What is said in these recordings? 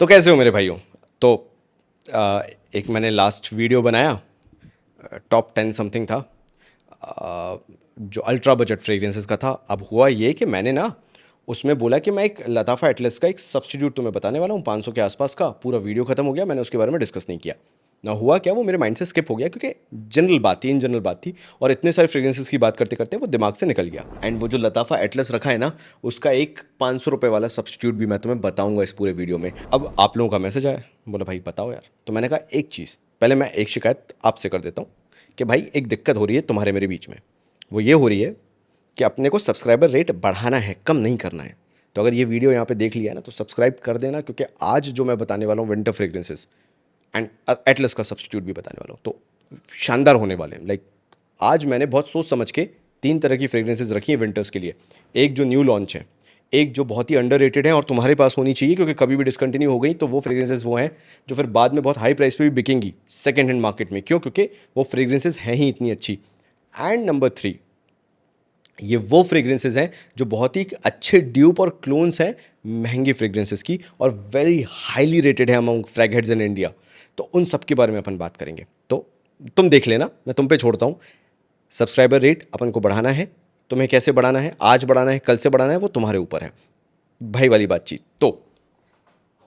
तो कैसे हो मेरे भाइयों। तो एक मैंने लास्ट वीडियो बनाया, टॉप 10 समथिंग था, जो अल्ट्रा बजट फ्रेग्रेंसेस का था। अब हुआ ये कि मैंने ना उसमें बोला कि मैं एक लताफ़ा एटलस का एक सब्स्टिट्यूट तुम्हें बताने वाला हूँ 500 के आसपास का। पूरा वीडियो खत्म हो गया, मैंने उसके बारे में डिस्कस नहीं किया ना। हुआ क्या, वो मेरे माइंड से स्किप हो गया क्योंकि जनरल बात थी, इन जनरल बात थी, और इतने सारे फ्रेग्रेंसेस की बात करते करते वो दिमाग से निकल गया। एंड वो जो लताफ़ा एटलस रखा है ना, उसका एक 500 रुपये वाला सब्स्टिट्यूट भी मैं तुम्हें बताऊंगा इस पूरे वीडियो में। अब आप लोगों का मैसेज आया, बोला भाई बताओ यार। तो मैंने कहा एक चीज़, पहले मैं एक शिकायत आपसे कर देता हूँ कि भाई एक दिक्कत हो रही है तुम्हारे मेरे बीच में। वो ये हो रही है कि अपने को सब्सक्राइबर रेट बढ़ाना है, कम नहीं करना है। तो अगर ये वीडियो यहाँ पे देख लिया है ना तो सब्सक्राइब कर देना, क्योंकि आज जो मैं बताने वाला हूँ विंटर फ्रेग्रेंसेस एंड एटलस का सब्स्टिट्यूट भी बताने वाला हूँ, तो शानदार होने वाले हैं। लाइक आज मैंने बहुत सोच समझ के 3 तरह की फ्रेग्रेंसेस रखी हैं विंटर्स के लिए। एक जो न्यू लॉन्च है, एक जो बहुत ही अंडररेटेड है और तुम्हारे पास होनी चाहिए क्योंकि कभी भी डिसकंटिन्यू हो गई तो वो फ्रेग्रेंसेस वो हैं जो फिर बाद में बहुत हाई प्राइस पे भी बिकेंगी सेकेंड हैंड मार्केट में। क्यों? क्योंकि वो फ्रेग्रेंसेस हैं ही इतनी अच्छी। एंड नंबर 3, ये वो फ्रेग्रेंसेस हैं जो बहुत ही अच्छे ड्यूप और क्लोन्स हैं महंगी फ्रेग्रेंसेस की, और वेरी हाईली रेटेड है among frag heads in India. तो उन सब के बारे में अपन बात करेंगे। तो तुम देख लेना, मैं तुम पे छोड़ता हूँ। सब्सक्राइबर रेट अपन को बढ़ाना है, तुम्हें कैसे बढ़ाना है, आज बढ़ाना है, कल से बढ़ाना है, वो तुम्हारे ऊपर है भाई वाली बातचीत। तो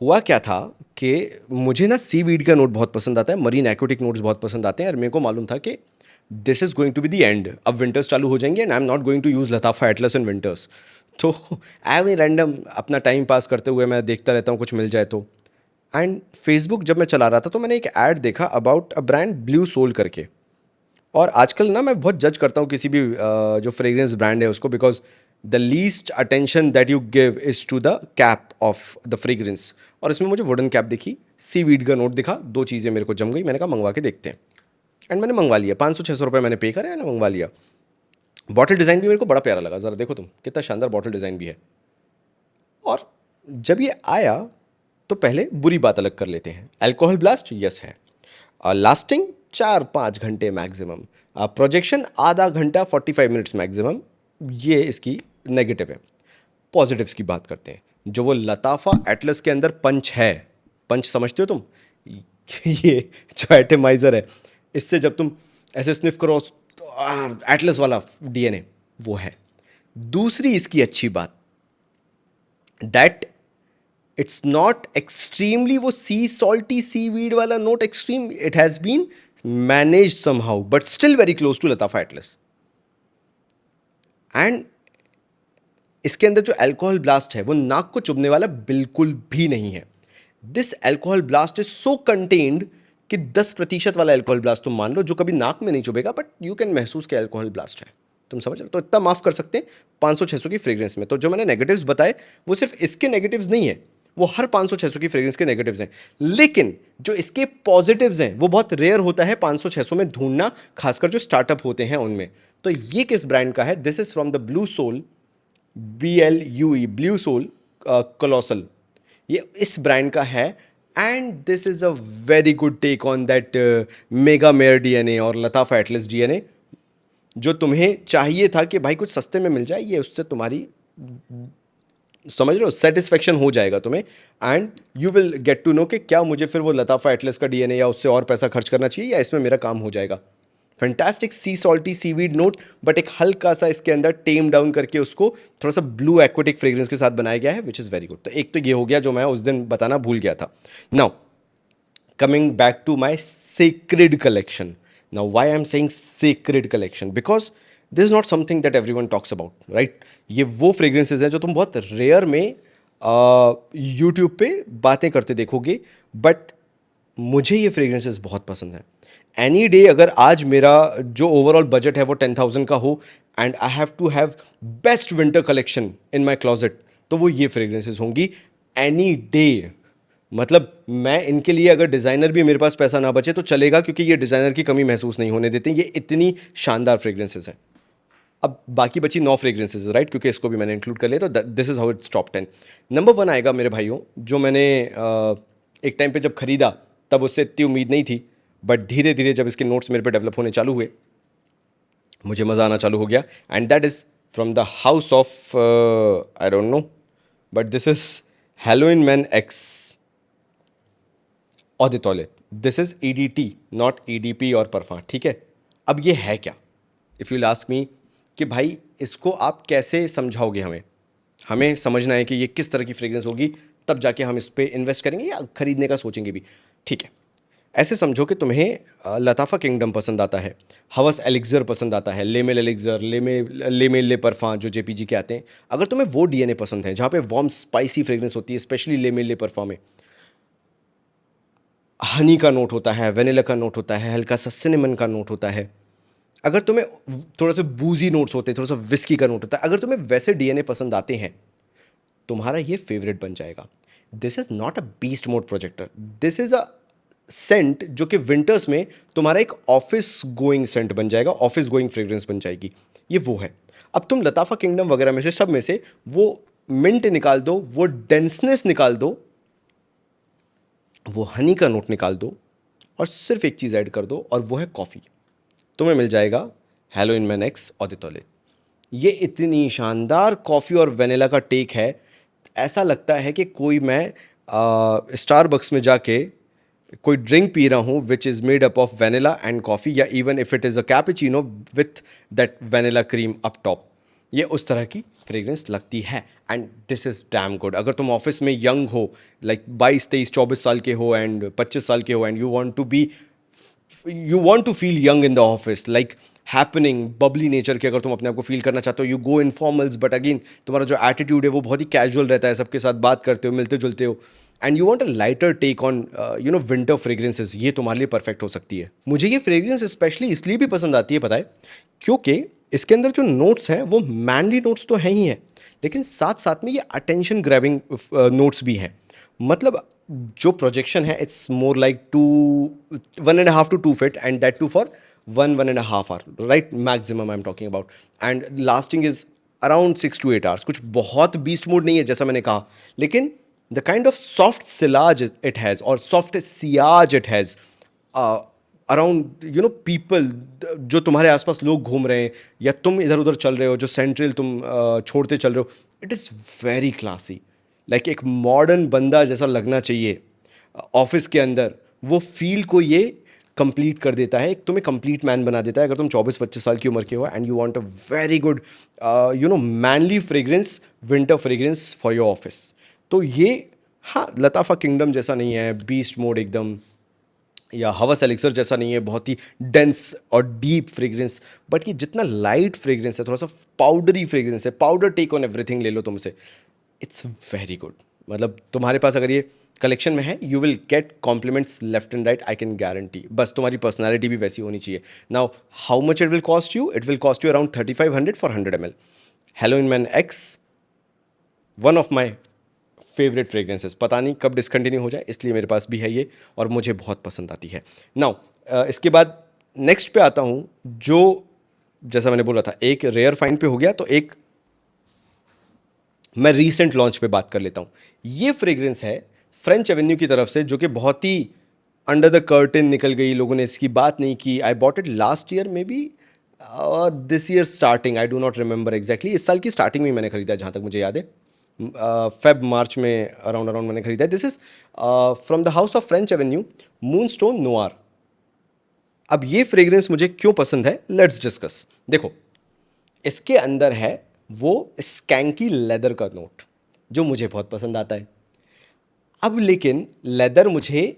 हुआ क्या था कि मुझे ना सी वीड का नोट बहुत पसंद आता है, मरीन एक्वेटिक नोट्स बहुत पसंद आते हैं, और मेरे को मालूम था कि this is going to be the end. अब विंटर्स चालू हो जाएंगे and I am not going to use Lattafa Atlas in winters. तो आई रैंडम अपना टाइम पास करते हुए मैं देखता रहता हूँ कुछ मिल जाए तो। एंड फेसबुक जब मैं चला रहा था तो मैंने एक ऐड देखा about a brand Blue Soul करके। और आजकल ना मैं बहुत जज करता हूँ किसी भी जो फ्रेग्रेंस ब्रांड है उसको, because the least attention that you give is to the cap of the fragrance. और इसमें मुझे वुडन कैप दिखी, सी वीड का नोट दिखा, दो चीज़ें मेरे को जम गई। मैंने कहा मंगवा के देखते हैं। एंड मैंने मंगवा लिया, 500-600 रुपये मैंने पे करे, मैंने मंगवा लिया। बॉटल डिज़ाइन भी मेरे को बड़ा प्यारा लगा, ज़रा देखो तुम कितना शानदार बॉटल डिज़ाइन भी है। और जब ये आया तो पहले बुरी बात अलग कर लेते हैं। अल्कोहल ब्लास्ट यस है, लास्टिंग 4-5 घंटे मैक्सिमम, प्रोजेक्शन आधा घंटा 45 मिनट्स मैक्सिमम, ये इसकी नेगेटिव है। पॉजिटिव्स की बात करते हैं। जो वो लताफा एटलस के अंदर पंच है, पंच समझते हो तुम? ये जो एटमाइजर है, इससे जब तुम ऐसे स्निफ करो तो एटलस वाला डीएनए वो है। दूसरी इसकी अच्छी बात, दैट इट्स नॉट एक्सट्रीमली वो सी सॉल्टी सी वीड वाला not extreme, it has been manage somehow but still very close to लताफा एटलस। एंड इसके अंदर जो अल्कोहल ब्लास्ट है वो नाक को चुभने वाला बिल्कुल भी नहीं है। This alcohol blast is so contained कि 10% वाला अल्कोहल ब्लास्ट तुम मान लो जो कभी नाक में नहीं चुभेगा, बट यू कैन महसूस कि अल्कोहल ब्लास्ट है। तुम समझ रहे हो? तो इतना माफ कर सकते हैं 500-600 की फ्रेग्रेंस में। तो जो मैंने नेगेटिव्स बताए वो सिर्फ इसके नेगेटिव्स नहीं है, वो हर 500-600 की फ्रेग्रेंस के नेगेटिव्स हैं। लेकिन जो इसके पॉजिटिव्स हैं वो बहुत रेयर होता है 500-600 में ढूंढना, खासकर जो स्टार्टअप होते हैं उनमें। तो ये किस ब्रांड का है? This is from the Blue Soul, BLUE, Blue Soul Colossal, ये इस ब्रांड का है। And this is a very good take on that Megamare DNA और लताफा एटलस डीएनए, जो तुम्हें चाहिए था कि भाई कुछ सस्ते में मिल जाए। ये उससे तुम्हारी, समझ रहे हो, सेटिस्फेक्शन हो जाएगा तुम्हें। And you will get to know कि क्या मुझे फिर वो लताफा एटलस का डीएनए या उससे और पैसा खर्च करना चाहिए, या इसमें मेरा काम हो जाएगा। Fantastic sea salty seaweed note, but एक हल्का सा इसके अंदर टेम डाउन करके उसको थोड़ा सा ब्लू एक्वेटिक फ्रेग्रेंस के साथ बनाया गया है, विच इज़ वेरी गुड। तो एक तो ये हो गया जो मैं उस दिन बताना भूल गया था। Now coming back to my sacred collection. Now why I am saying sacred collection, because this is not something that every one talks about, right? ये वो फ्रेग्रेंसेज हैं जो तुम बहुत रेयर में यूट्यूब पे बातें करते देखोगे, बट मुझे ये फ्रेग्रेंसेस बहुत पसंद है। एनी डे अगर आज मेरा जो ओवरऑल बजट है वो 10,000 का हो and I have to have best winter collection in my closet, तो वो ये फ्रेग्रेंसेस होंगी एनी डे। मतलब मैं इनके लिए अगर डिज़ाइनर भी मेरे पास पैसा ना बचे तो चलेगा, क्योंकि ये डिज़ाइनर की कमी महसूस नहीं होने देते, ये इतनी शानदार फ्रेग्रेंसेस हैं। अब बाकी बची 9 फ्रेग्रेंसेज, राइट? क्योंकि इसको भी मैंने इंक्लूड कर लिया, तो this is how its top 10। Number 1 आएगा मेरे भाइयों, जो मैंने एक टाइम पे जब खरीदा तब उससे इतनी उम्मीद नहीं थी, बट धीरे धीरे जब इसके नोट्स मेरे पे डेवलप होने चालू हुए मुझे मज़ा आना चालू हो गया। And that is from the house of, I don't know, but this is Halloween man X eau de toilette. This is EDT, not EDP और परफा, ठीक है। अब ये है क्या, इफ़ यू आस्क मी कि भाई इसको आप कैसे समझाओगे, हमें हमें समझना है कि ये किस तरह की फ्रेग्रेंस होगी, तब जाके हम इस पे इन्वेस्ट करेंगे या खरीदने का सोचेंगे भी, ठीक है। ऐसे समझो कि तुम्हें लताफ़ा किंगडम पसंद आता है, हवस एलिक्ज़र पसंद आता है, लेमेल एलिक्ज़र, लेमेल ले परफा जो JPG के आते हैं। अगर तुम्हें वो DNA पसंद है जहाँ पे वार्म स्पाइसी फ्रेग्रेंस होती है, स्पेशली लेमेल ले परफा में हनी का नोट होता है, वेनिला का नोट होता है, हल्का सा सिनेमन का नोट होता है, अगर तुम्हें थोड़ा सा बूजी नोट्स होते हैं, थोड़ा सा विस्की का नोट होता है, अगर तुम्हें वैसे DNA पसंद आते हैं, तुम्हारा ये फेवरेट बन जाएगा। This is not a beast mode projector, this is a scent जो कि विंटर्स में तुम्हारा एक ऑफिस गोइंग सेंट बन जाएगा, ऑफिस गोइंग फ्रेग्रेंस बन जाएगी, ये वो है। अब तुम लताफ़ा किंगडम वगैरह में से सब में से वो मिंट निकाल दो, वो डेंसनेस निकाल दो, वो हनी का नोट निकाल दो, और सिर्फ एक चीज़ ऐड कर दो, और वो है कॉफ़ी। तुम्हें मिल जाएगा हेलोइन मैन एक्स ऑडिटोले। ये इतनी शानदार कॉफ़ी और वेनिला का टेक है, ऐसा लगता है कि कोई मैं स्टारबक्स में जाके कोई ड्रिंक पी रहा हूँ which is made up of vanilla and coffee, या even if it is a cappuccino with that vanilla cream up top. ये उस तरह की फ्रेग्रेंस लगती है, and this is damn good. अगर तुम ऑफिस में यंग हो, लाइक 22, 23, 24 साल के हो एंड 25 साल के हो, and you want to feel young in the office, like happening bubbly nature के, अगर तुम अपने आप को फील करना चाहते हो, यू गो इनफॉर्मल्स, बट अगेन तुम्हारा जो एटीट्यूड है वो बहुत ही कैजुअल रहता है, सबके साथ बात करते हो, मिलते जुलते हो, and you want a lighter take on winter fragrances, ये तुम्हारे लिए परफेक्ट हो सकती है। मुझे ये फ्रेग्रेंस स्पेशली इसलिए भी पसंद आती है, पता है क्योंकि इसके अंदर जो नोट्स हैं वो मैनली नोट्स तो हैं ही हैं, लेकिन साथ साथ में ये अटेंशन ग्रैबिंग नोट्स भी हैं। मतलब जो प्रोजेक्शन है it's more like 1.5 to 2 feet, and that too for 1.5 hour, right, maximum I am talking about, and lasting is around 6 to 8 hours। कुछ बहुत बीस्ट मोड नहीं है जैसा मैंने कहा, लेकिन the kind of soft sillage it has और soft सियाज इट हैज़ अराउंड पीपल, जो तुम्हारे आसपास लोग घूम रहे हैं या तुम इधर उधर चल रहे हो, जो सेंट्रल तुम छोड़ते चल रहे हो, it is very classy, like एक मॉडर्न बंदा जैसा लगना चाहिए ऑफिस के अंदर, वो फील को ये कंप्लीट कर देता है, एक तुम्हें कंप्लीट मैन बना देता है अगर तुम 24-25 साल की उम्र के हो and you want a very good manly fragrance, winter fragrance for your office. तो ये, हाँ, लताफ़ा किंगडम जैसा नहीं है बीस्ट मोड एकदम, या हवस एलिक्सर जैसा नहीं है बहुत ही डेंस और डीप फ्रेग्रेंस, बट ये जितना लाइट फ्रेग्रेंस है, थोड़ा सा पाउडरी फ्रेग्रेंस है, पाउडर टेक ऑन एवरीथिंग ले लो तुमसे, इट्स वेरी गुड। मतलब तुम्हारे पास अगर ये कलेक्शन में है, you will get compliments left and right, I can guarantee. बस तुम्हारी पर्सनैलिटी भी वैसी होनी चाहिए। Now how much it will cost you? It will cost you around 3500 for 100 ml। Halloween man X, one of my favourite fragrances, पता नहीं कब discontinue हो जाए, इसलिए मेरे पास भी है ये और मुझे बहुत पसंद आती है। नाउ इसके बाद नेक्स्ट पे आता हूँ, जो जैसा मैंने बोला था एक रेयर फाइंड पे हो गया, तो एक मैं रीसेंट लॉन्च पे बात कर लेता हूँ। ये फ्रेग्रेंस है फ्रेंच एवेन्यू की तरफ से, जो कि बहुत ही अंडर द कर्टेन निकल गई, लोगों ने इसकी बात नहीं की। I bought it last year may be, this year starting, I do not remember exactly, इस साल की स्टार्टिंग में मैंने खरीदा जहाँ तक मुझे याद है, फेब मार्च में अराउंड मैंने खरीदा है। This is from the house of French Avenue, moonstone noir. अब ये फ्रेग्रेंस मुझे क्यों पसंद है, लेट्स डिस्कस। देखो, इसके अंदर है वो स्कैंकी लेदर का नोट जो मुझे बहुत पसंद आता है। अब लेकिन लेदर मुझे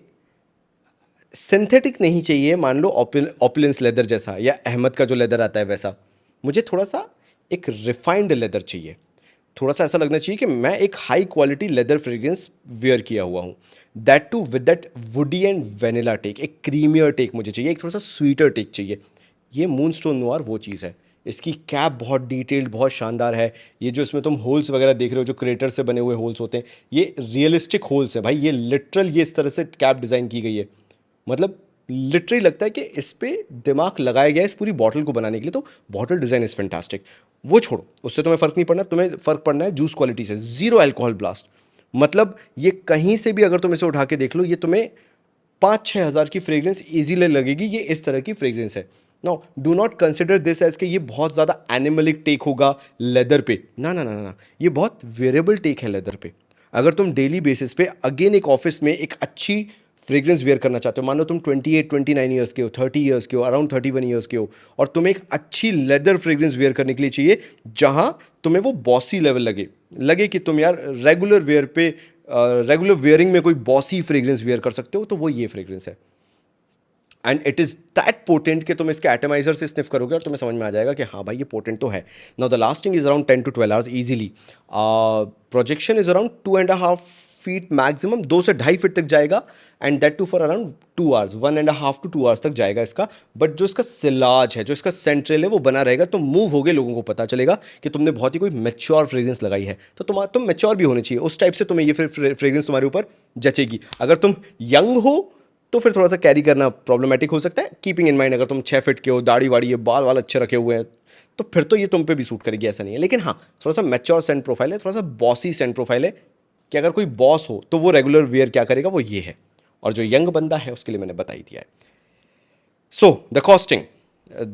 सिंथेटिक नहीं चाहिए, मान लो ओपुलेंस लेदर जैसा, या अहमद का जो लेदर आता है वैसा। मुझे थोड़ा सा एक रिफाइंड लेदर चाहिए, थोड़ा सा ऐसा लगना चाहिए कि मैं एक high quality leather fragrance wear किया हुआ हूँ, that too with that woody and vanilla take, एक क्रीमियर टेक मुझे चाहिए, एक थोड़ा सा स्वीटर टेक चाहिए। ये मूनस्टोन नोआर वो चीज़ है। इसकी कैप बहुत डिटेल्ड, बहुत शानदार है। ये जो इसमें तुम होल्स वगैरह देख रहे हो, जो क्रेटर से बने हुए होल्स होते हैं, ये रियलिस्टिक होल्स है भाई, ये लिटरल, ये इस तरह से कैप डिज़ाइन की गई है, मतलब लिटरली लगता है कि इस पे दिमाग लगाया गया है इस पूरी बॉटल को बनाने के लिए। तो बॉटल डिज़ाइन इज़ फैंटास्टिक। वो छोड़ो, उससे तुम्हें फ़र्क नहीं पड़ना, तुम्हें फ़र्क पड़ना है जूस क्वालिटी से। ज़ीरो अल्कोहल ब्लास्ट, मतलब ये कहीं से भी अगर तुम इसे उठा के देख लो, ये तुम्हें 5-6 हज़ार की फ्रेग्रेंस ईजीली लगेगी। ये इस तरह की फ्रेग्रेंस है। No, do not consider this as कि ये बहुत ज़्यादा एनिमलिक टेक होगा लेदर पे, ना ना ना ना, ये बहुत वेरिएबल टेक है लेदर पे। अगर तुम डेली बेसिस पे अगेन एक ऑफिस में एक अच्छी फ्रेग्रेंस वेयर करना चाहते हो, मान लो तुम 28-29 ईयर्स के हो, 30 ईयर्स के हो, अराउंड 31 ईयर्स के हो, और तुम्हें एक अच्छी लेदर फ्रेग्रेंस वेयर करने के लिए चाहिए जहां तुम्हें वो बॉसी लेवल लगे, लगे कि तुम यार रेगुलर वेयर पे, रेगुलर वेयरिंग में कोई बॉसी फ्रेग्रेंस वेयर कर सकते हो, तो वो ये फ्रेग्रेंस है। And it is that potent कि तुम इसके एटमाइजर से स्निफ करोगे और तुम्हें समझ में आ जाएगा कि हाँ भाई ये पोटेंट तो है। Now the lasting is around 10 to 12 hours easily. Projection is around 2.5 feet maximum, 2 से 2.5 फीट तक जाएगा, and that too for around 2 hours, 1.5 to 2 hours तक जाएगा इसका। बट जो इसका सिलाज है, जो इसका सेंट्रल है, वो बना रहेगा। तुम मूव होगे, लोगों को पता चलेगा कि तुमने बहुत ही कोई मेच्योर फ्रेग्रेंस लगाई है, तो तुम मेच्योर भी होने चाहिए, उस टाइप से तुम्हें ये फ्रेग्रेंस तुम्हारे ऊपर जचेगी। अगर तुम यंग हो तो फिर थोड़ा सा कैरी करना प्रॉब्लमेटिक हो सकता है। कीपिंग इन माइंड, अगर तुम 6 फीट के हो, दाढ़ी वाड़ी है, बाल वाल अच्छे रखे हुए हैं, तो फिर तो ये तुम पे भी सूट करेगी, ऐसा नहीं है। लेकिन हाँ, थोड़ा सा मैच्योर सेंट प्रोफाइल है, थोड़ा सा बॉसी सेंट प्रोफाइल है, कि अगर कोई बॉस हो तो वो रेगुलर वेयर क्या करेगा, वो ये है। और जो यंग बंदा है उसके लिए मैंने बता ही दिया है। So the costing,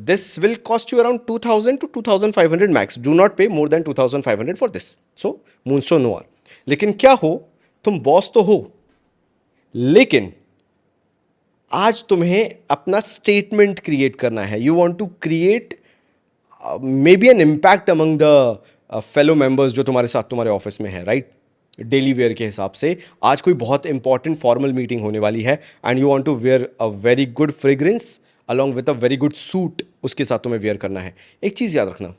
this will cost you around 2000 to 2500 max. Do not pay more than 2500 for this. So moonstone noir. लेकिन क्या हो, तुम बॉस तो हो, लेकिन आज तुम्हें अपना स्टेटमेंट क्रिएट करना है। You want to create maybe an impact among the fellow members जो तुम्हारे साथ तुम्हारे ऑफिस में है, राइट? डेली वेयर के हिसाब से आज कोई बहुत इंपॉर्टेंट फॉर्मल मीटिंग होने वाली है, and you want to wear a very good fragrance along with a very good suit, उसके साथ तुम्हें वेयर करना है। एक चीज़ याद रखना,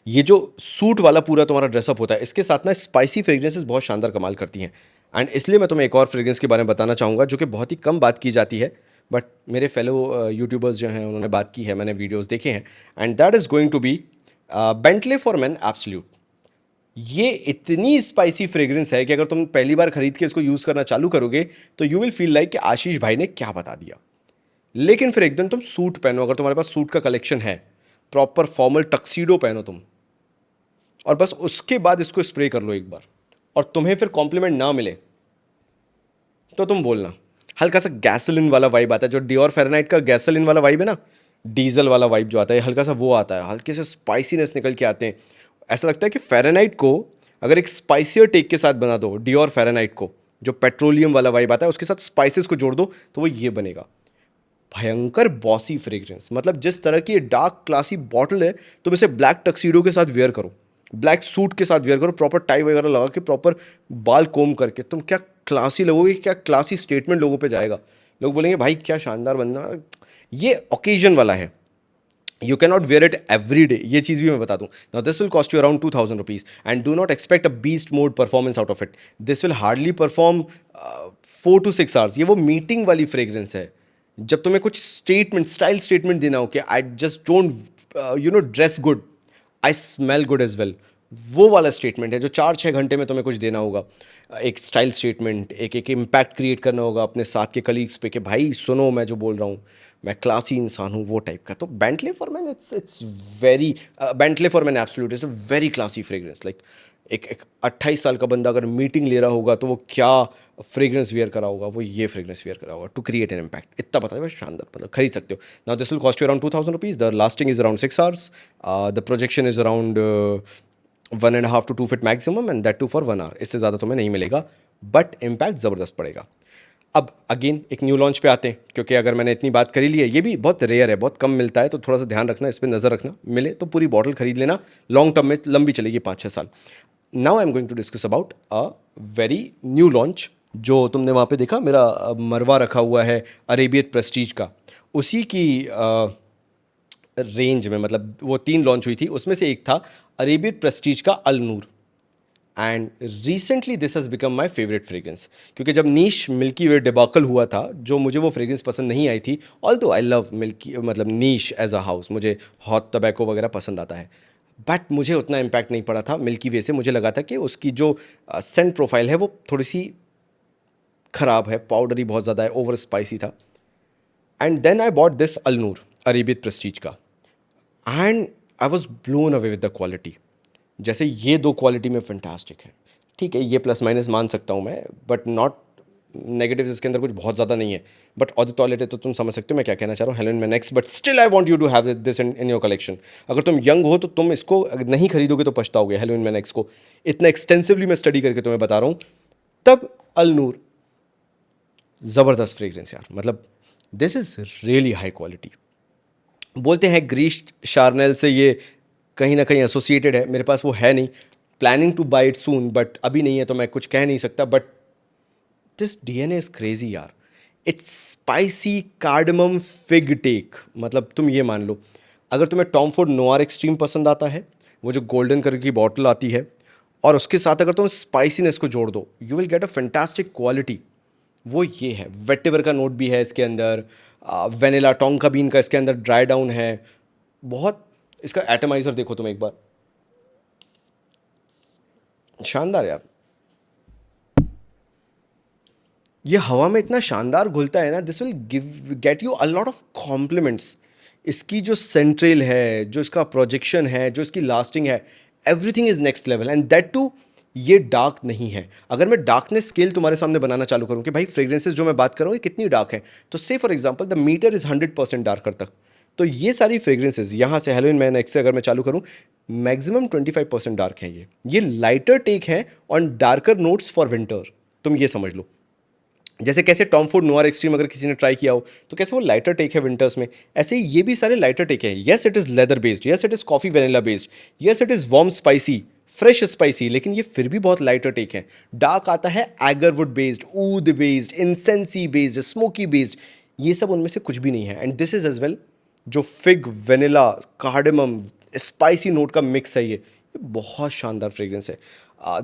ये जो सूट वाला पूरा तुम्हारा ड्रेसअप होता है, इसके साथ ना स्पाइसी फ्रेग्रेंसेस बहुत शानदार कमाल करती हैं। एंड इसलिए मैं तुम्हें एक और फ्रेग्रेंस के बारे में बताना चाहूँगा जो कि बहुत ही कम बात की जाती है, बट मेरे फेलो यूट्यूबर्स जो हैं उन्होंने बात की है, मैंने वीडियोस देखे हैं, and that is going to be Bentley for men absolute. ये इतनी स्पाइसी फ्रेग्रेंस है कि अगर तुम पहली बार खरीद के इसको यूज़ करना चालू करोगे तो यू विल फील लाइक कि आशीष भाई ने क्या बता दिया। लेकिन फिर एक दिन तुम सूट पहनो, अगर तुम्हारे पास सूट का कलेक्शन है, प्रॉपर फॉर्मल टक्सीडो पहनो तुम, और बस उसके बाद इसको स्प्रे कर लो एक बार, और तुम्हें फिर कॉम्प्लीमेंट ना मिले तो तुम बोलना। हल्का सा गैसोलिन वाला वाइब आता है, जो डियोर फेरेनाइट का गैसोलिन वाला वाइब है ना, डीजल वाला वाइब जो आता है, हल्का सा वो आता है, हल्के से स्पाइसीनेस निकल के आते हैं। ऐसा लगता है कि फेरेनाइट को अगर एक स्पाइसियर टेक के साथ बना दो, डियोर फेरेनाइट को, जो पेट्रोलियम वाला वाइब आता है, उसके साथ स्पाइसेस को जोड़ दो, तो वो ये बनेगा। भयंकर बॉसी फ्रेग्रेंस, मतलब जिस तरह की ये डार्क क्लासी बॉटल है, तुम इसे ब्लैक टक्सीडो के साथ वेयर करो, ब्लैक सूट के साथ वेयर करो, प्रॉपर टाई वगैरह लगा के, प्रॉपर बाल कोम करके, तुम क्या क्लासी लगोगे, क्या क्लासी स्टेटमेंट लोगों पे जाएगा। लोग बोलेंगे भाई क्या शानदार बंदा। ये ओकेजन वाला है, you can not wear it every day, ये चीज़ भी मैं बता दूँ। Now this will cost you around 2000 rupees, and do not expect a beast mode performance out of it. This will hardly perform 4 to 6 hours. ये वो meeting वाली fragrance है, जब तुम्हें कुछ स्टेटमेंट, स्टाइल स्टेटमेंट देना हो कि I just don't dress good, I smell good as well, वो वाला स्टेटमेंट है जो 4-6 घंटे में तुम्हें कुछ देना होगा। एक स्टाइल स्टेटमेंट, एक इम्पैक्ट क्रिएट करना होगा अपने साथ के कलीग्स पे कि भाई सुनो मैं जो बोल रहा हूँ, मैं क्लासी इंसान हूँ, वो टाइप का। तो Bentley for man it's very, Bentley for man absolute is a very classy fragrance. Like एक 28 साल का बंदा अगर मीटिंग ले रहा होगा तो वो क्या फ्रेग्रेंस वेयर करा होगा, वो ये फ्रेग्रेंस वेयर करा होगा टू क्रिएट एन इम्पैक्ट। इतना पता है, बस शानदार, मतलब खरीद सकते हो। Now this will cost you around 2000 rupees, the lasting is around 6 hours, the projection is around 1.5 to 2 feet maximum, and that too for 1 hour. इससे ज़्यादा तुम्हें नहीं मिलेगा, बट इम्पैक्ट ज़बरदस्त पड़ेगा। अब अगेन एक न्यू लॉन्च पे आते हैं, क्योंकि अगर मैंने इतनी बात करी ली है, ये भी बहुत रेयर है, बहुत कम मिलता है, तो थोड़ा सा ध्यान रखना, इस पर नज़र रखना। मिले तो पूरी बॉटल खरीद लेना, लॉन्ग टर्म में लंबी चलेगी, 5-6 साल। Now I am going to discuss about a very new launch. जो तुमने वहाँ पे देखा मेरा मरवा रखा हुआ है अरेबियन प्रेस्टीज का, उसी की रेंज में, मतलब वो 3 लॉन्च हुई थी, उसमें से एक था अरेबियन प्रेस्टीज का Al Noor. And recently this has become my favourite fragrance, क्योंकि जब नीश मिल्की वे डिबाकल हुआ था, जो मुझे वो फ्रेग्रेंस पसंद नहीं आई थी, ऑल्दो आई लव मिल्की, मतलब नीश एज अ हाउस, मुझे हॉट टबैको वगैरह पसंद आता है, बट मुझे उतना इम्पैक्ट नहीं पड़ा था मिल्की वे से। मुझे लगा था कि उसकी जो सेंट प्रोफाइल है वो थोड़ी सी ख़राब है, पाउडरी बहुत ज़्यादा है, ओवर स्पाइसी था। And then I bought this Al Noor Arabian Prestige का, and I was blown away with the quality. जैसे ये 2 क्वालिटी में फैंटास्टिक है, ठीक है, ये प्लस माइनस मान सकता हूँ मैं, बट नॉट नेगेटिव, इसके अंदर कुछ बहुत ज़्यादा नहीं है। बट ऑन द टॉयलेट है तो तुम समझ सकते हो मैं क्या कहना चाह रहा हूँ। Halloween man X, but still I want you to have this in your collection. अगर तुम यंग हो तो तुम इसको नहीं खरीदोगे तो पछताओगे। हेलोइन मैन एक्स को इतना एक्सटेंसिवली मैं स्टडी करके तुम्हें बता रहा हूँ। तब अल नूर, ज़बरदस्त फ्रेग्रेंस यार, मतलब this is really high quality. बोलते हैं ग्रीश शार्नेल से ये कहीं ना कहीं एसोसिएटेड है, मेरे पास वो है नहीं, planning to buy it soon, but अभी नहीं है तो मैं कुछ कह नहीं सकता। But this DNA is crazy यार, it's spicy cardamom fig take. मतलब तुम ये मान लो, अगर तुम्हें टॉम फोर्ड नोआर एक्सट्रीम पसंद आता है, वो जो गोल्डन कलर की बॉटल आती है, और उसके साथ अगर तुम स्पाइसीनेस को जोड़ दो, you will get a fantastic quality. वो ये है, वेटिवर का नोट भी है इसके अंदर, वेनिला टोंका बीन का इसके अंदर ड्राई डाउन है बहुत। इसका एटमाइजर देखो तुम एक बार, शानदार यार। ये हवा में इतना शानदार घुलता है ना, this will give get you a lot of compliments. इसकी जो सेंट्रेल है, जो इसका प्रोजेक्शन है, जो इसकी लास्टिंग है, everything is next level. And that too, ये डार्क नहीं है। अगर मैं डार्कनेस स्केल तुम्हारे सामने बनाना चालू करूं कि भाई फ्रेग्रेंसेस जो मैं बात कर रहा हूँ ये कितनी डार्क है, तो say for example the meter is 100% darker तक। तो ये सारी फ्रेग्रेंसेस यहाँ से हेलोइन मैन एक्स से अगर मैं चालू करूँ, मैक्सिमम 25% डार्क है। ये लाइटर टेक है on darker notes for winter. तुम ये समझ लो, जैसे कैसे टॉम फोर्ड नोआर एक्सट्रीम अगर किसी ने ट्राई किया हो तो कैसे वो लाइटर टेक है विंटर्स में, ऐसे ही ये भी सारे लाइटर टेक है। Yes it is leather based, yes it is coffee vanilla based, yes it is warm spicy fresh spicy, लेकिन ये फिर भी बहुत लाइटर टेक है। डार्क आता है एगरवुड बेस्ड, ऊद based, incensey based, smoky based, ये सब उनमें से कुछ भी नहीं है। And this is as well जो fig vanilla cardamom spicy note का मिक्स है, ये बहुत शानदार फ्रेग्रेंस है।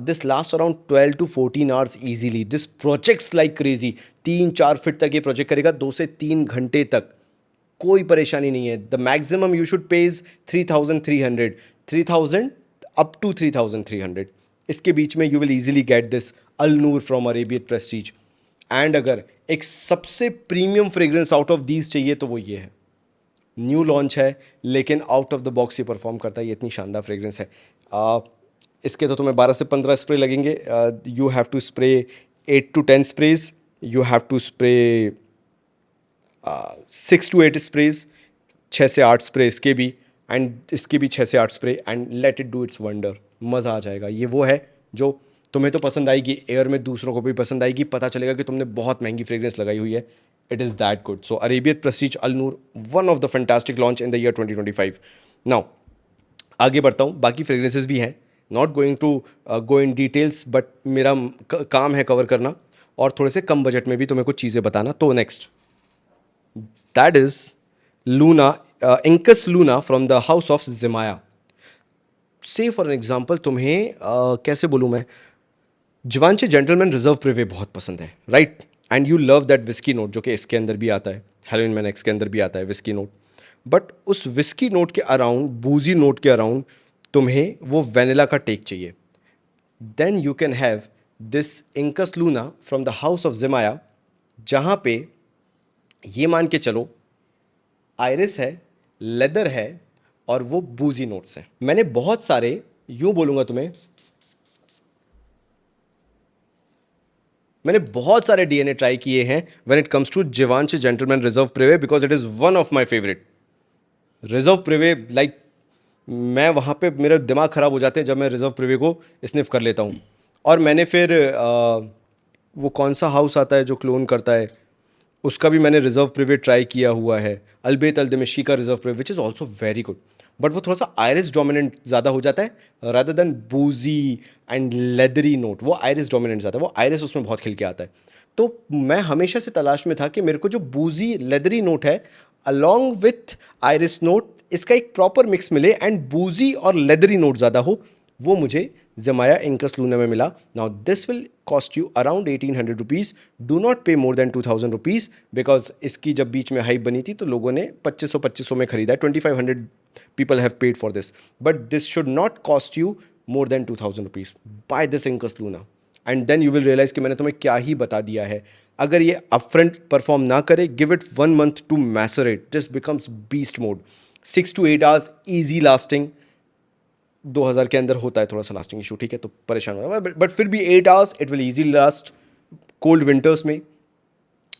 This last around 12 to 14 hours easily, this projects like crazy. 3-4 feet तक ये प्रोजेक्ट करेगा, 2 से 3 घंटे तक, कोई परेशानी नहीं है। The maximum you should pay is 3,300, 3,000 up to 3,300, इसके बीच में you will easily get this Al Noor from Arabian Prestige. And अगर एक सबसे premium fragrance out of these चाहिए तो वो ये है, न्यू लॉन्च है लेकिन आउट ऑफ द बॉक्स ये परफॉर्म करता है, ये इतनी शानदार फ्रेग्रेंस है। इसके तो तुम्हें 12 से 15 स्प्रे लगेंगे। You have to spray 8 to 10 sprays, you have to spray 6 to 8 sprays, 6 से 8 स्प्रे इसके भी, एंड इसके भी 6 से 8 spray, and let it do it's wonder. मज़ा आ जाएगा। ये वो है जो तुम्हें तो पसंद आएगी, एयर में दूसरों को भी पसंद आएगी, पता चलेगा कि तुमने बहुत महंगी फ्रेग्रेंस लगाई हुई है। It is that good. So Arabian Prestige Al Noor, one of the fantastic launch in the year 2025। Now आगे बढ़ता हूँ, बाकी फ्रेग्रेंसेज भी हैं, not going to go in details, but मेरा काम है कवर करना और थोड़े से कम बजट में भी तुम्हें कुछ चीज़ें बताना। तो next that is Luna, Inkus Luna from the house of Zimaya. Say for example तुम्हें कैसे बोलूँ मैं, जिवांचे जेंटलमैन रिजर्व प्रिवे बहुत पसंद है, right? And you love that whisky note जो कि इसके अंदर भी आता है, हेलोइन मैन एक्स के अंदर भी आता है विस्की नोट। बट उस विस्की नोट के अराउंड, बूजी नोट के अराउंड तुम्हें वो वेनिला का टेक चाहिए, then you can have this Inkus Luna from the house of Zimaya, जहाँ पे ये मान के चलो आयरिस है, लेदर है, और वो बूजी नोट्स हैं। मैंने बहुत सारे, यूं बोलूँगा तुम्हें, मैंने बहुत सारे डीएनए ट्राई किए हैं when it comes to Givenchy Gentleman Reserve Privee, because it is one of my favourite. Reserve Privee like, मैं वहाँ पे मेरा दिमाग ख़राब हो जाते हैं जब मैं रिजर्व प्रिवे को स्निफ कर लेता हूँ। और मैंने फिर वो कौन सा हाउस आता है जो क्लोन करता है, उसका भी मैंने रिजर्व प्रिवे ट्राई किया हुआ है, अलबेत अल दिमिश्की का Reserve Privee, which is also very good. But वो थोड़ा सा आयरिस डोमिनेंट ज़्यादा हो जाता है rather than boozy and leathery note. वो आयरिस डोमिनेंट ज़्यादा है, वो आयरिस उसमें बहुत खिल के आता है। तो मैं हमेशा से तलाश में था कि मेरे को जो बूजी लेदरी नोट है अलॉन्ग विथ आयरिस नोट, इसका एक प्रॉपर मिक्स मिले एंड बूजी और लेदरी नोट ज़्यादा हो, वो मुझे जमाया इंकस लूना में मिला। Now this will cost you around 1,800 rupees, do not pay more then 2,000 rupees, because इसकी जब बीच में हाइप बनी थी तो लोगों ने 2500 में खरीदा है, 2,500 people have paid for this, but this should not cost you more than 2,000 rupees. Buy this Incus Luna and then you will realize कि मैंने तुम्हें क्या ही बता दिया है। अगर ये upfront परफॉर्म ना करे, give it 1 month to macerate, this becomes beast mode, 6 to 8 hours easy lasting। 2,000 के अंदर होता है थोड़ा सा लास्टिंग इशू, ठीक है, तो परेशान होगा, बट फिर भी 8 hours it will easy last cold winters में।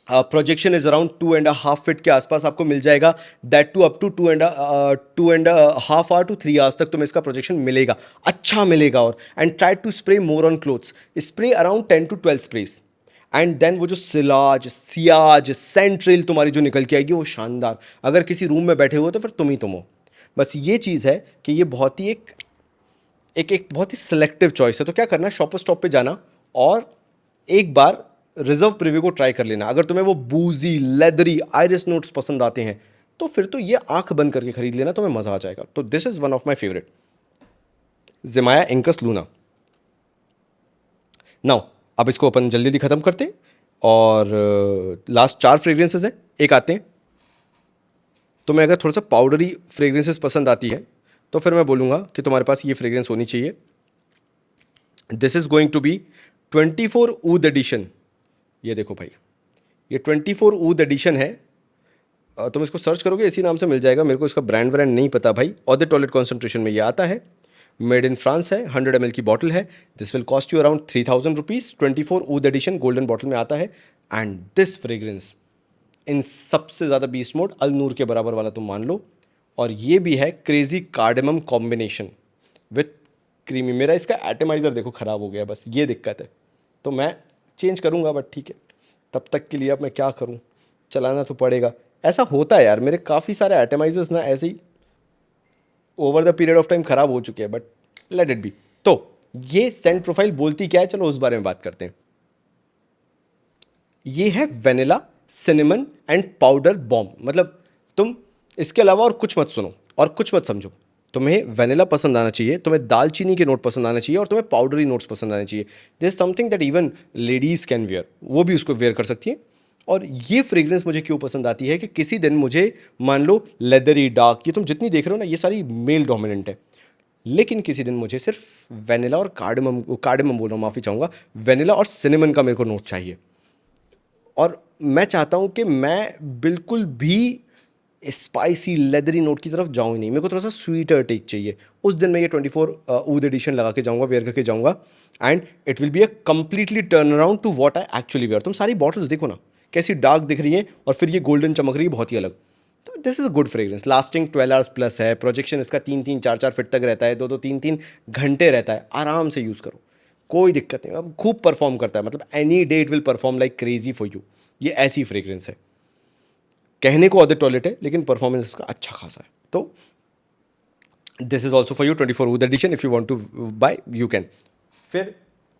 प्रोजेक्शन इज अराउंड 2.5 फीट के आसपास आपको मिल जाएगा, that too up to 2.5 hour to 3 hours तक तुम्हें इसका प्रोजेक्शन मिलेगा, अच्छा मिलेगा। और and try to spray more on clothes, spray around 10 to 12 sprays, and then वो जो सिलाज सियाज सेंट्रिल तुम्हारी जो निकल के आएगी वो शानदार। अगर किसी रूम में बैठे हो तो फिर तुम हो। बस ये चीज़ है कि ये बहुत ही एक बहुत ही सिलेक्टिव चॉइस है। तो क्या करना है, शॉपर स्टॉप पे जाना और एक बार रिजर्व प्रीव्यू को ट्राई कर लेना। अगर तुम्हें वो बूजी लेदरी आयरिस नोट्स पसंद आते हैं तो फिर तो ये आंख बंद करके खरीद लेना, तुम्हें मजा आ जाएगा। तो this is one of my favourite, Zimaya Inkus Luna. Now अब इसको अपन जल्दी जल्दी ख़त्म करते हैं और लास्ट 4 फ्रेग्रेंसेज हैं, एक आते हैं। तुम्हें अगर थोड़ा सा पाउडरी फ्रेग्रेंसेस पसंद आती है तो फिर मैं बोलूँगा कि तुम्हारे पास ये फ्रेग्रेंस होनी चाहिए। This is going to be 24 ऊद एडिशन। ये देखो भाई, ये 24 ऊद एडिशन है। तुम इसको सर्च करोगे इसी नाम से मिल जाएगा। मेरे को इसका ब्रांड नहीं पता भाई। ऑफ द टॉयलेट कॉन्सेंट्रेशन में ये आता है, मेड इन फ्रांस है, 100 ml की बॉटल है। This will cost you around 3000 rupees. 24 ऊद एडिशन गोल्डन बॉटल में आता है। एंड दिस फ्रेग्रेंस इन सबसे ज़्यादा बीस्ट मोड अल नूर के बराबर वाला तुम मान लो। और ये भी है crazy cardamom combination with creamy. मेरा इसका एटमाइज़र देखो ख़राब हो गया, बस ये दिक्कत है। तो मैं चेंज करूँगा, बट ठीक है, तब तक के लिए अब मैं क्या करूँ, चलाना तो पड़ेगा। ऐसा होता है यार, मेरे काफ़ी सारे एटमाइजर्स ना ऐसे ही over the period of time ख़राब हो चुके हैं, बट लेट इट बी। तो ये सेंट प्रोफाइल बोलती क्या है, चलो उस बारे में बात करते हैं। ये है vanilla cinnamon and powder bomb. मतलब तुम इसके अलावा और कुछ मत सुनो और कुछ मत समझो। तुम्हें वेनिला पसंद आना चाहिए, तुम्हें दालचीनी के नोट पसंद आना चाहिए और तुम्हें पाउडरी नोट्स पसंद आने चाहिए। This is something that even ladies can wear, वो भी उसको वेयर कर सकती हैं। और ये फ्रेग्रेंस मुझे क्यों पसंद आती है कि किसी दिन मुझे मान लो लेदरी डार्क, ये तुम जितनी देख रहे हो ना ये सारी मेल डोमिनेंट है, लेकिन किसी दिन मुझे सिर्फ वेनिला और कार्डमम बोल रहा हूँ, माफ़ी चाहूँगा, वेनिला और सिनेमन का मेरे को नोट चाहिए। और मैं चाहता हूँ कि मैं बिल्कुल भी स्पाइसी लेदरी नोट की तरफ जाऊँ ही नहीं, मेरे को थोड़ा सा स्वीटर टेक चाहिए। उस दिन मैं ये 24 ऊद एडिशन लगा के जाऊँगा, वेयर करके जाऊँगा, and it will be a completely turn around to what I actually wear. तुम सारी बॉटल्स देखो ना कैसी डार्क दिख रही हैं और फिर ये गोल्डन चमक रही है बहुत ही अलग। तो this is a good fragrance. Lasting 12 hours plus है, प्रोजेक्शन इसका 3-3 4-4 फीट तक रहता है, 2-2 3-3 घंटे रहता है। आराम से यूज़ करो, कोई दिक्कत नहीं। अब खूब परफॉर्म करता है, मतलब any day it will perform like crazy for you. ये ऐसी फ्रेग्रेंस है, कहने को ऑदर टॉयलेट है लेकिन परफॉर्मेंस इसका अच्छा खासा है। तो this is also for you 24 ऊद edition, if you want to buy you can. फिर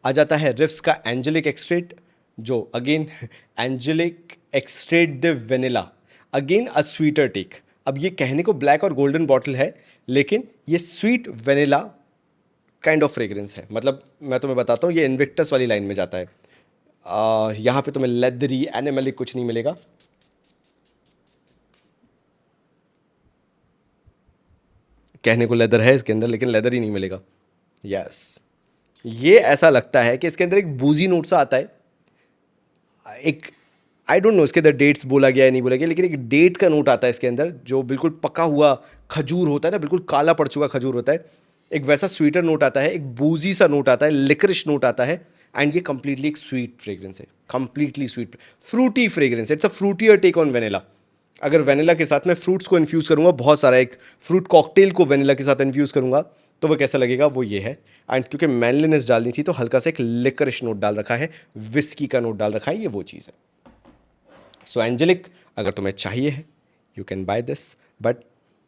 आ जाता है रिफ्स का एंजेलिक एक्सट्रेट, जो again angelic extrait the vanilla, again a sweeter take. अब ये कहने को ब्लैक और गोल्डन बॉटल है, लेकिन ये sweet vanilla kind of fragrance है। मतलब मैं तुम्हें बताता हूँ, ये इन्विक्टस वाली लाइन में जाता है। यहाँ पे तुम्हें लेदरी एनिमलिक कुछ नहीं मिलेगा। कहने को लेदर है इसके अंदर, लेकिन लेदर ही नहीं मिलेगा। यस, ये ऐसा लगता है कि इसके अंदर एक बूजी नोट सा आता है। एक आई डोंट नो इसके अंदर डेट्स बोला गया है नहीं बोला गया, लेकिन एक डेट का नोट आता है इसके अंदर, जो बिल्कुल पका हुआ खजूर होता है ना, बिल्कुल काला पड़ चुका खजूर होता है। एक वैसा स्वीटर नोट आता है, एक बूजी सा नोट आता है, लिकरिश नोट आता है। एंड ये कंप्लीटली एक स्वीट फ्रेग्रेंस है, completely sweet fruity fragrance. It's a fruitier take on vanilla. अगर वेनिला के साथ मैं फ्रूट्स को इन्फ्यूज़ करूँगा बहुत सारा, एक फ्रूट कॉकटेल को वेनिला के साथ इन्फ्यूज़ करूँगा, तो वो कैसा लगेगा, वो ये है। एंड क्योंकि मैनलीनेस डालनी थी तो हल्का सा एक लिकरिश नोट डाल रखा है, विस्की का नोट डाल रखा है, ये वो चीज़ है। सो एंजेलिक अगर तुम्हें चाहिए है you can by this, but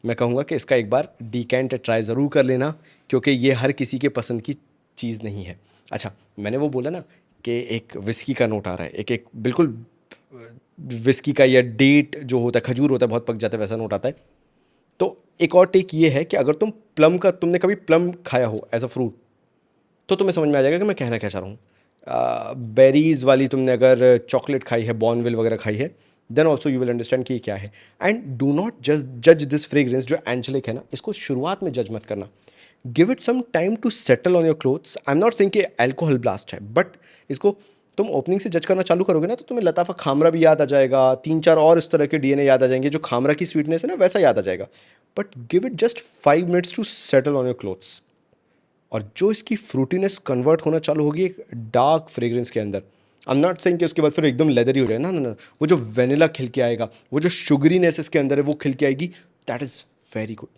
मैं कहूँगा कि इसका एक बार डीकेंट ट्राई ज़रूर कर लेना, क्योंकि ये हर किसी के पसंद की चीज़ नहीं है। अच्छा, मैंने वो बोला ना कि एक विस्की का नोट आ रहा है, एक एक बिल्कुल विस्की का या डेट जो होता है, खजूर होता है, बहुत पक जाता है, वैसा नोट आता है। तो एक और टेक ये है कि अगर तुम प्लम का, तुमने कभी प्लम खाया हो एज अ फ्रूट, तो तुम्हें समझ में आ जाएगा कि मैं कहना क्या चाह रहा हूँ। बेरीज वाली तुमने अगर चॉकलेट खाई है, बॉर्नविल वगैरह खाई है, then also you will understand कि ये क्या है। एंड डू नॉट जज दिस फ्रेग्रेंस जो एंजेलिक है ना, इसको शुरुआत में जज मत करना। Give it some time to settle on your clothes. I am not saying कि अल्कोहल ब्लास्ट है, बट इसको तुम ओपनिंग से जज करना चालू करोगे ना, तो तुम्हें लताफ़ा खामरा भी याद आ जाएगा, 3-4 और इस तरह के डीएनए याद आ जाएंगे, जो खामरा की स्वीटनेस है ना वैसा याद आ जाएगा। But give it just 5 minutes to settle on your clothes, और जो इसकी फ्रूटीनेस कन्वर्ट होना चालू होगी एक डार्क फ्रेग्रेंस के अंदर। आई एम नॉट सेइंग कि उसके बाद फिर एकदम लेदरी हो जाए, ना ना ना, वो जो वेनिला खिल के आएगा, वो जो शुगरीनेस इसके अंदर है वो खिल के आएगी, दैट इज़ वेरी गुड।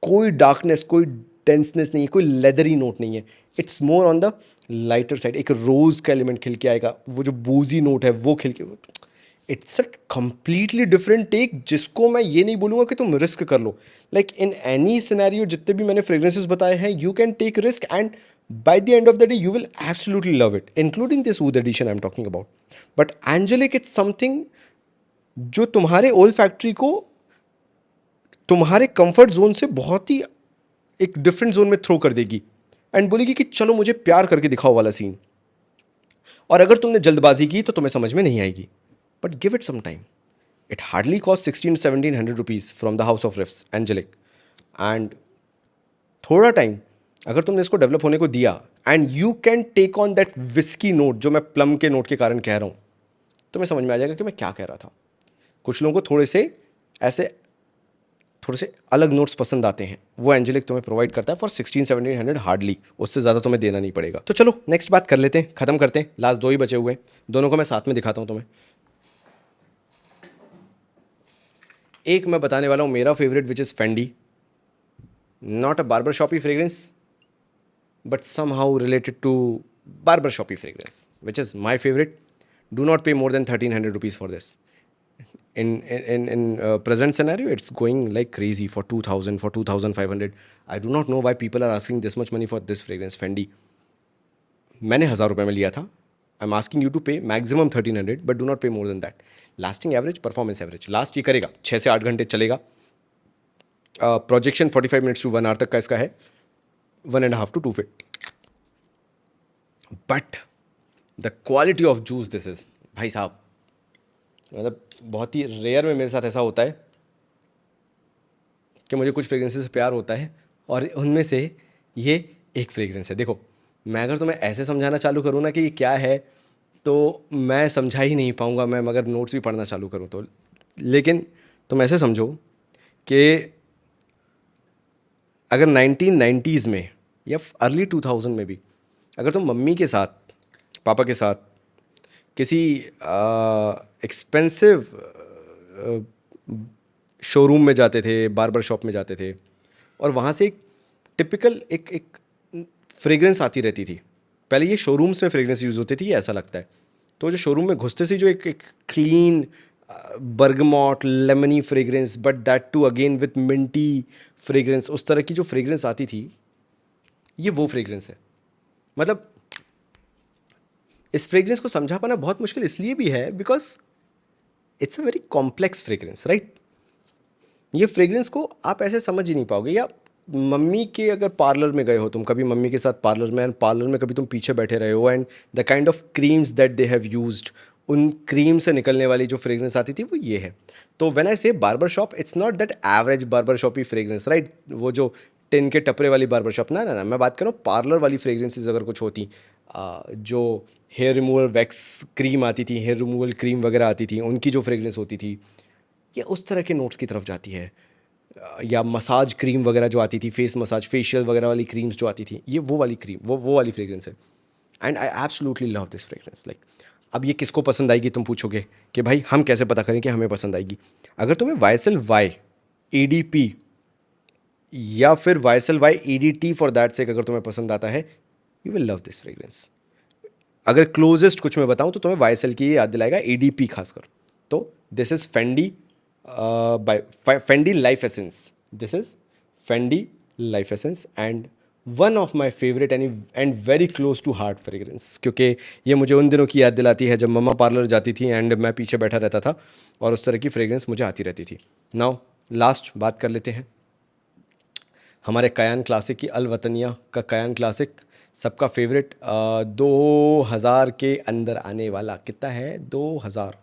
कोई डार्कनेस, कोई डेंसनेस नहीं है, कोई लेदरी नोट नहीं है, it's more on the lighter side. एक रोज़ का एलिमेंट खिल के आएगा, वो जो बूजी नोट है वो खिल के, it's a completely different take, जिसको मैं ये नहीं बोलूँगा कि तुम रिस्क कर लो। लाइक इन एनी सिनेरियो जितने भी मैंने फ्रेग्रेंसेस बताए हैं, you can take risk and by the end of the day you will absolutely love it, including this wood edition I am talking about. But angelic it's something जो तुम्हारे ओल factory को तुम्हारे कंफर्ट जोन से बहुत ही एक different zone में throw कर देगी एंड बोलेगी कि चलो मुझे प्यार करके दिखाओ वाला सीन। और अगर तुमने जल्दबाजी की तो तुम्हें समझ में नहीं आएगी, but give it some time. It hardly cost 1600-1700 rupees from the house of Riiffs angelic, and थोड़ा टाइम अगर तुमने इसको डेवलप होने को दिया and you can take on that whisky note जो मैं प्लम के नोट के कारण कह रहा हूँ, तुम्हें समझ में आ जाएगा कि मैं क्या कह रहा था। कुछ लोगों को थोड़े से अलग नोट्स पसंद आते हैं, वो एंजेलिक तुम्हें प्रोवाइड करता है फॉर 1600-1700 हार्डली, उससे ज़्यादा तुम्हें देना नहीं पड़ेगा। तो चलो नेक्स्ट बात कर लेते हैं, ख़त्म करते हैं, लास्ट 2 ही बचे हुए हैं, दोनों को मैं साथ में दिखाता हूँ तुम्हें। एक मैं बताने वाला हूँ मेरा favourite which is Fendi, not a barber shoppy fragrance but somehow related to barber shoppy fragrance, which is my favorite. Do not pay more than 1300 rupees for this. In present scenario, it's going like crazy for 2000, for 2500. I do not know why people are asking this much money for this fragrance, Fendi. मैंने 1000 रुपये में लिया था. I'm asking you to pay maximum 1300, but do not pay more than that. Lasting average, performance average. Last ये करेगा 6 से 8 घंटे चलेगा. प्रोजेक्शन 45 मिनट्स टू 1 आवर तक का इसका है, 1.5 to 2 feet. But the quality of juice this is, भाई साहब, मतलब बहुत ही रेयर में मेरे साथ ऐसा होता है कि मुझे कुछ फ्रेग्रेंसेस से प्यार होता है और उनमें से ये एक फ्रेग्रेंस है। देखो, मैं अगर तुम्हें ऐसे समझाना चालू करूँ ना कि ये क्या है, तो मैं समझा ही नहीं पाऊँगा, मैं मगर नोट्स भी पढ़ना चालू करूँ तो। लेकिन तुम ऐसे समझो कि अगर 1990s में या अर्ली 2000 में भी अगर तुम मम्मी के साथ, पापा के साथ किसी एक्सपेंसिव शोरूम में जाते थे, बार्बर शॉप में जाते थे, और वहाँ से एक टिपिकल एक फ्रेग्रेंस आती रहती थी। पहले ये शोरूम्स में फ्रेग्रेंस यूज़ होती थी, ये ऐसा लगता है। तो जो शोरूम में घुसते से जो एक clean bergamot lemony fragrance, but that too again with minty fragrance, उस तरह की जो फ्रेग्रेंस आती थी, ये वो फ्रेग्रेंस है। मतलब इस फ्रेग्रेंस को समझा पाना बहुत मुश्किल इसलिए भी है because it's a very complex fragrance, right. ये फ्रेग्रेंस को आप ऐसे समझ ही नहीं पाओगे। या मम्मी के अगर पार्लर में गए हो तुम कभी, मम्मी के साथ पार्लर में, एंड पार्लर में कभी तुम पीछे बैठे रहे हो, and the kind of creams that they have used, उन क्रीम से निकलने वाली जो फ्रेग्रेंस आती थी वो ये है। तो when I say barber shop, it's not that average barber shoppy fragrance, right, वो जो टिन के टपरे वाली बार्बर शॉप, ना, मैं बात कर रहा हूँ पार्लर वाली फ्रेग्रेंसेज अगर कुछ होती, जो हेयर रिमूवल वैक्स क्रीम आती थी, हेयर रिमूवल क्रीम वगैरह आती थी, उनकी जो फ्रेग्रेंस होती थी, ये उस तरह के नोट्स की तरफ जाती है। या मसाज क्रीम वगैरह जो आती थी, फेस मसाज, फेशियल वगैरह वाली क्रीम्स जो आती थी, ये वो वाली क्रीम, वो वाली फ्रेग्रेंस है। And I absolutely love this fragrance. Like, अब ये किसको पसंद आएगी तुम पूछोगे कि भाई हम कैसे पता करें कि हमें पसंद आएगी। अगर तुम्हें YSL Y EDP या फिर YSL Y EDT for that sake अगर तुम्हें पसंद आता है, you will love this fragrance. अगर क्लोजेस्ट कुछ मैं बताऊं तो तुम्हें YSL की याद दिलाएगा, EDP खासकर। तो this is Fendi by Fendi life essence, this is Fendi life essence, and one of my favourite and very close to heart fragrance, क्योंकि ये मुझे उन दिनों की याद दिलाती है जब मम्मा पार्लर जाती थी एंड मैं पीछे बैठा रहता था और उस तरह की फ्रेग्रेंस मुझे आती रहती थी। नाउ लास्ट बात कर लेते हैं हमारे कयान क्लासिक की, अल वतनिया का कयान क्लासिक, सबका फेवरेट, 2000 के अंदर आने वाला, कितना है 2000,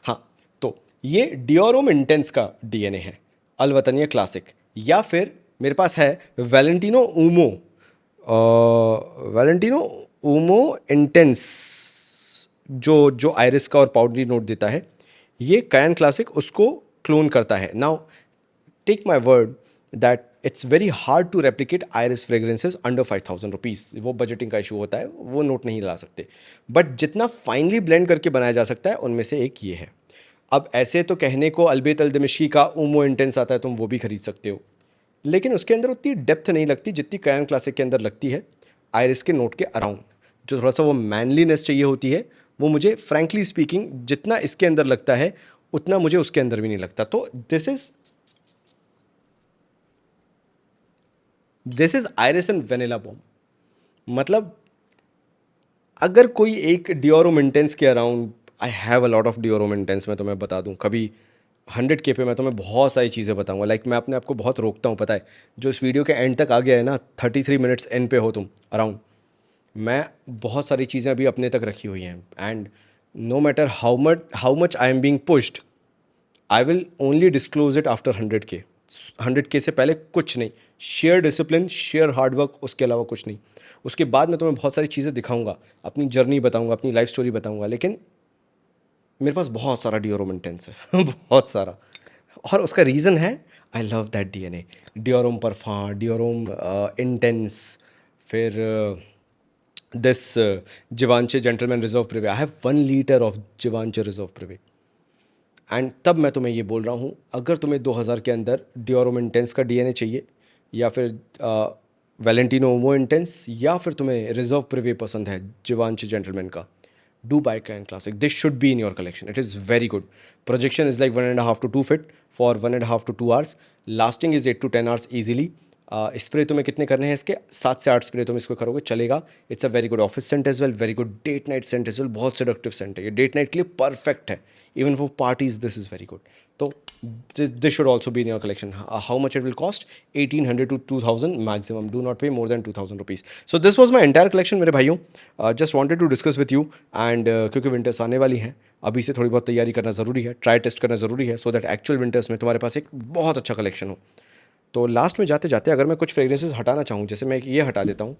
हाँ। तो ये डियोरम इंटेंस का DNA है, अल वतनिया क्लासिक। या फिर मेरे पास है वैलेंटिनो ऊमो इंटेंस, जो आयरिस का और पाउडरी नोट देता है, ये कयान क्लासिक उसको क्लोन करता है। Now take my word that it's very hard to replicate iris fragrances under 5000 rupees. वो बजटिंग का इशू होता है, वो नोट नहीं ला सकते, बट जितना फाइनली ब्लेंड करके बनाया जा सकता है उनमें से एक ये है। अब ऐसे तो कहने को अलबेत अल दिमिश्की का ऊमो इंटेंस आता है, तुम वो भी खरीद सकते हो, लेकिन उसके अंदर उतनी डेप्थ नहीं लगती जितनी कायन क्लासिक के अंदर लगती है आयरिस के नोट के अराउंड। जो थोड़ा सा वो मैनलीनेस चाहिए होती है, वो मुझे फ्रैंकली स्पीकिंग जितना इसके अंदर लगता है उतना मुझे उसके अंदर भी नहीं लगता। तो this is iris and vanilla bomb. मतलब अगर कोई एक डियोरो मेंटेंस के around, I have a lot of Dior Homme Intense, मैं तुम्हें बता दूं कभी 100K पे मैं तुम्हें बहुत सारी चीज़ें बताऊंगा। लाइक मैं अपने आप को बहुत रोकता हूँ, पता है। जो इस वीडियो के एंड तक आ गया है ना, 33 मिनट्स एंड पे हो तुम अराउंड, मैं बहुत सारी चीज़ें अभी अपने तक रखी हुई हैं। And no matter how much I am being pushed, I will only disclose it after 100K। 100K से पहले कुछ नहीं। शेयर डिसिप्लिन, शेयर हार्डवर्क, उसके अलावा कुछ नहीं। उसके बाद मैं तुम्हें बहुत सारी चीज़ें दिखाऊंगा, अपनी जर्नी बताऊंगा, अपनी लाइफ स्टोरी बताऊंगा। लेकिन मेरे पास बहुत सारा डियोरो मेंटेंस है बहुत सारा। और उसका रीज़न है, I love that DNA. Dior Homme Parfum, Dior Homme Intense, फिर this Givenchy Gentleman Reserve Privee. I have 1 litre of Givenchy Reserve Privee. And तब मैं तुम्हें ये बोल रहा हूँ, अगर तुम्हें 2000 के अंदर डियोरोम इंटेंस का डीएनए चाहिए, या फिर वैलेंटिनो ओमो इंटेंस, या फिर तुम्हें रिजर्व प्रिवे पसंद है जिवांचे जेंटलमैन का, do buy Canon Classic. This should be in your collection. It is very good. Projection is like 1.5 to 2 feet for 1.5 to 2 hours. Lasting is 8 to 10 hours easily. Spray तुम्हें कितने करने हैं इसके? 7 से 8 स्प्रे तुम इसको करोगे, चलेगा। It's a very good office scent as well, very good date night scent as well. बहुत सेडक्टिव सेंट है ये, डेट नाइट के लिए परफेक्ट है। Even for parties this is very good. तो this should also be in your collection. How much it will cost? 1800 to 2000 maximum. Do not pay more than 2000 rupees. So this was my entire collection मेरे भाइयों. Just wanted to discuss with you and क्योंकि winters आने वाली हैं, अभी से थोड़ी बहुत तैयारी करना ज़रूरी है, ट्राई टेस्ट करना ज़रूरी है, सो दैट एक्चुअल विंटर्स में तुम्हारे पास एक बहुत अच्छा कलेक्शन हो। तो लास्ट में जाते जाते अगर मैं कुछ फ्रेग्रेंसेस हटाना चाहूँ, जैसे मैं ये हटा देता हूँ,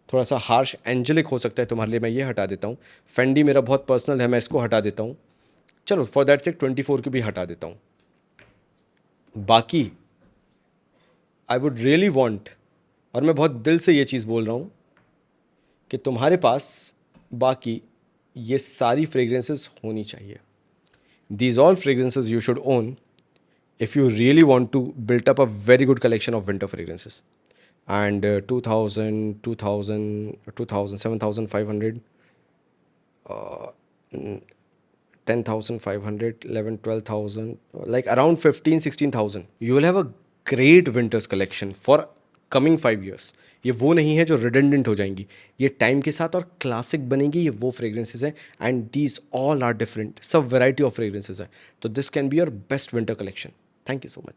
थोड़ा सा हार्श एंजेलिक हो सकता है तुम्हारे लिए, मैं ये हटा देता हूँ। फेंडी मेरा बहुत पर्सनल है, मैं इसको हटा देता हूँ। चलो फॉर दैट से 24 की भी हटा देता हूँ। बाकी आई वुड रियली वॉन्ट, और मैं बहुत दिल से ये चीज़ बोल रहा हूँ, कि तुम्हारे पास बाकी ये सारी फ्रेग्रेंसेस होनी चाहिए। These all fragrances you should own if you really want to build up a very good collection of winter fragrances. And 2000 7500 10,500 11 12,000, like around 15 16,000 you will have a great winters collection for coming 5 years. ये वो नहीं है जो redundant हो जाएंगी, ये time के साथ और क्लासिक बनेंगी। ये वो फ्रेग्रेंसेज हैं and these all are different, सब वेराइटी ऑफ फ्रेग्रेंसेज हैं। तो this can be your best winter collection. Thank you so much.